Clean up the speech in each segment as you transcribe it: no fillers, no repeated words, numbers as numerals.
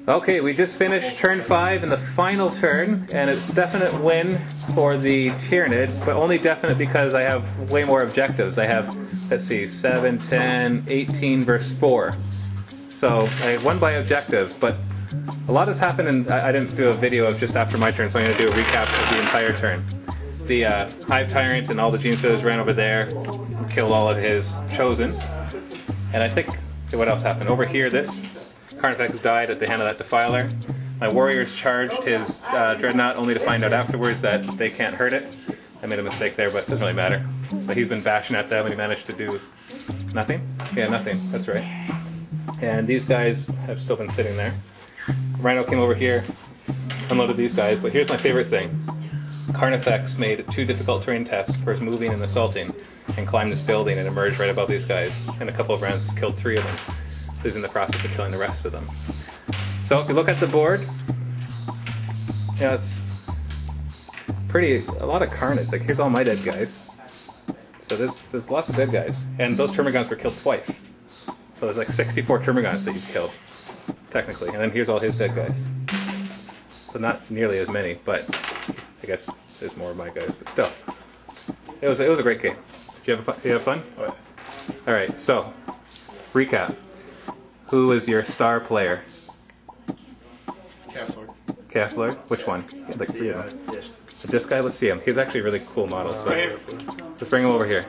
Okay, we just finished turn 5 in the final turn, and it's definite win for the Tyranid, but only definite because I have way more objectives. I have, let's see, 7, 10, 18 versus 4. So I won by objectives, but a lot has happened, and I didn't do a video of just after my turn, so I'm going to do a recap of the entire turn. The Hive Tyrant and all the Genestealers ran over there and killed all of his Chosen. And I think, what else happened? Over here, this Carnifex died at the hand of that Defiler. My Warriors charged his Dreadnought, only to find out afterwards that they can't hurt it. I made a mistake there, but it doesn't really matter. So he's been bashing at them, and he managed to do nothing? Yeah, nothing. That's right. And these guys have still been sitting there. Rhino came over here, unloaded these guys, but here's my favorite thing. Carnifex made 2 difficult terrain tests for his moving and assaulting, and climbed this building and emerged right above these guys. In a couple of rounds, he's killed 3 of them. So he's in the process of killing the rest of them. So if you look at the board, yeah, it's a lot of carnage. Like, here's all my dead guys. So there's lots of dead guys, and those Termagants were killed twice. So there's like 64 Termagants that you've killed, technically, and then here's all his dead guys. So not nearly as many, but I guess there's more of my guys, but still. It was a great game. Did you have fun? What? Alright, so, recap. Who was your star player? Castler. Castler? Which one? You had like 3 of them. Disc. This guy, let's see him. He's actually a really cool model, so let's bring him over here.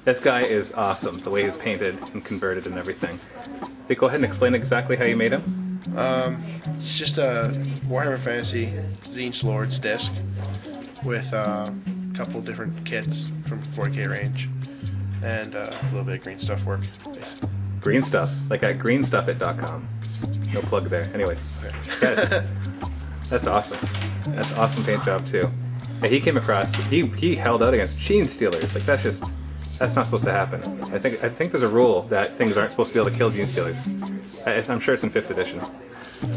This guy is awesome, the way he's painted and converted and everything. Hey, go ahead and explain exactly how you made him. It's just a Warhammer Fantasy Tzeentch Lord's disc with a couple different kits from 40k range and a little bit of green stuff work, basically. Green stuff, like at greenstuffit.com. No plug there. Anyways, yeah, that's awesome. That's an awesome paint job too. Yeah, he came across. He held out against Genestealers. Like that's not supposed to happen. I think there's a rule that things aren't supposed to be able to kill Genestealers. I'm sure it's in 5th edition.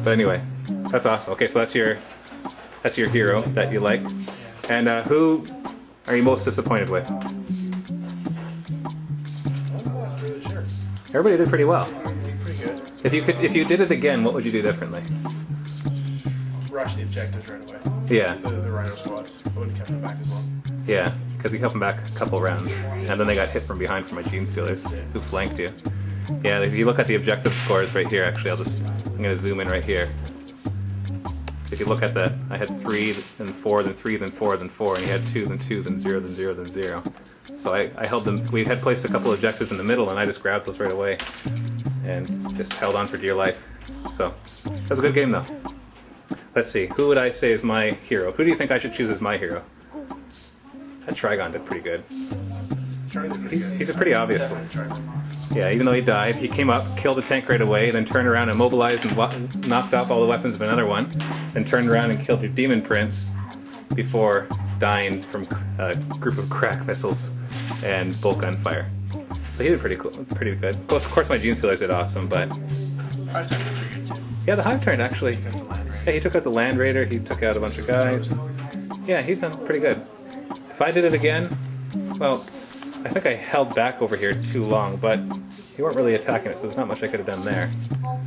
But anyway, that's awesome. Okay, so that's your hero that you like. And who are you most disappointed with? Everybody did pretty well. Pretty good. If you did it again, what would you do differently? Rush the objectives right away. Yeah. The Rhino squads. I wouldn't have kept them back as long. Yeah, because you kept them back a couple rounds, and then they got hit from behind from my Genestealers, who flanked you. Yeah, if you look at the objective scores right here, actually, I'm going to zoom in right here. If you look at I had 3, then 4, then 3, then 4, then 4, and you had 2, then 2, then 0, then 0, then 0. So I held them. We had placed a couple objectives in the middle, and I just grabbed those right away, and just held on for dear life. So that was a good game, though. Let's see, who would I say is my hero? Who do you think I should choose as my hero? That Trigon did pretty good. He's a pretty obvious one. Yeah, even though he died, he came up, killed the tank right away, then turned around and mobilized and knocked off all the weapons of another one, then turned around and killed your Demon Prince before dying from a group of crack missiles and bolt gunfire. So he did pretty good. Of course my Genestealers did awesome, but Hive Tyrant did pretty good too. yeah, the Hive Tyrant actually. Yeah, he took out the Land Raider. He took out a bunch of guys. Yeah, he's done pretty good. If I did it again, well, I think I held back over here too long, but you weren't really attacking it, so there's not much I could have done there.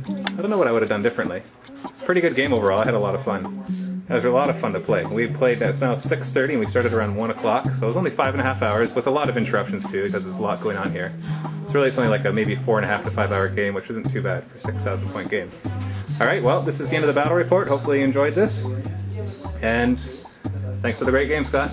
I don't know what I would have done differently. It's a pretty good game overall. I had a lot of fun. It was a lot of fun to play. We played, it's now 6:30, and we started around 1 o'clock, so it was only 5.5 hours, with a lot of interruptions too, because there's a lot going on here. It's only like a maybe 4.5 to 5 hour game, which isn't too bad for a 6,000 point game. Alright, well, this is the end of the battle report. Hopefully you enjoyed this. And thanks for the great game, Scott.